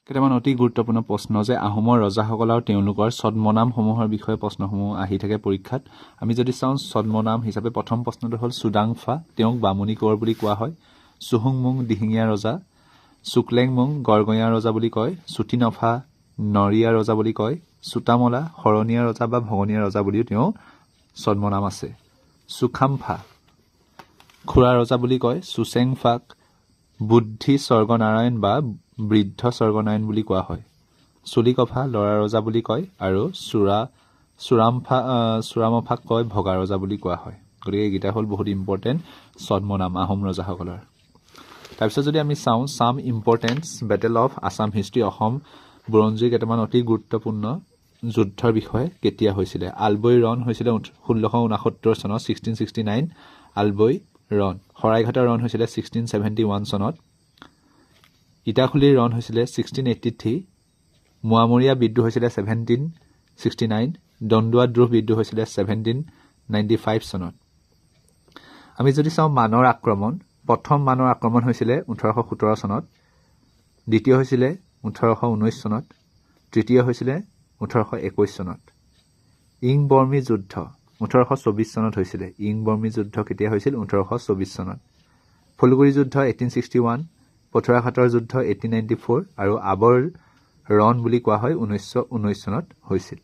কেইটামান অতি গুৰুত্বপূৰ্ণ প্ৰশ্ন যে আহোমৰ ৰজাসকল আৰু তেওঁলোকৰ ছদ্মনামসমূহৰ বিষয়ে প্ৰশ্নসমূহ আহি থাকে পৰীক্ষাত। আমি যদি চাওঁ ছদ্মনাম হিচাপে প্ৰথম প্ৰশ্নটো হ'ল চুডাংফা, তেওঁক বামুণী কোঁৱৰ বুলি কোৱা হয়। চুহুংমুং দিহিঙীয়া ৰজা, চুকলেংমুং গড়গঞা ৰজা বুলি কয়। চুটিনফা নৰিয়া ৰজা বুলি কয়। চুটামলা শৰণীয়া ৰজা বা ভগনীয়া ৰজা বুলিও তেওঁ ছদ্মনাম আছে। চুখাম্ফা খুৰা ৰজা বুলি কয়। চুচেংফাক বুদ্ধি স্বৰ্গনাৰায়ণ বা বৃদ্ধ স্বৰ্গনাৰায়ণ বুলি কোৱা হয়। চুলিকফা ল'ৰা ৰজা বুলি কয় আৰু চুৰামফাক কয় ভগা ৰজা বুলি কোৱা হয়। গতিকে এইকেইটা হ'ল বহুত ইম্পৰ্টেণ্ট ছদ্মনাম আহোম ৰজাসকলৰ। তাৰপিছত যদি আমি চাওঁ চাম importance battle of Assam history, Assam বুৰঞ্জীৰ কেইটামান অতি গুৰুত্বপূৰ্ণ যুদ্ধৰ বিষয়ে কেতিয়া হৈছিলে। আলবৈ ৰণ হৈছিলে 1669 চনত 1669 আলবৈ ৰণ। শৰাইঘাটৰ ৰণ হৈছিলে 1671 চনত। ইটাখুলিৰ ৰণ হৈছিলে 1683। মোৱামৰীয়া বিদ্ৰোহ হৈছিলে 1769। দণ্ডুৱা দ্ৰোহ বিদ্ৰোহ হৈছিলে 1795 চনত। আমি যদি চাওঁ মানৰ আক্ৰমণ, প্ৰথম মানৰ আক্ৰমণ হৈছিলে 1817 চনত, দ্বিতীয় হৈছিলে 1819 চনত, তৃতীয় হৈছিলে 1821 চনত। ইং বৰ্মী যুদ্ধ 1824 চনত হৈছিলে। ইং বৰ্মী যুদ্ধ কেতিয়া হৈছিল? 1824 চনত। ফুলগুৰি যুদ্ধ 1861, পথৰুঘাটৰ যুদ্ধ 1894 আৰু আবৰ ৰণ বুলি কোৱা হয় 1919 চনত হৈছিল।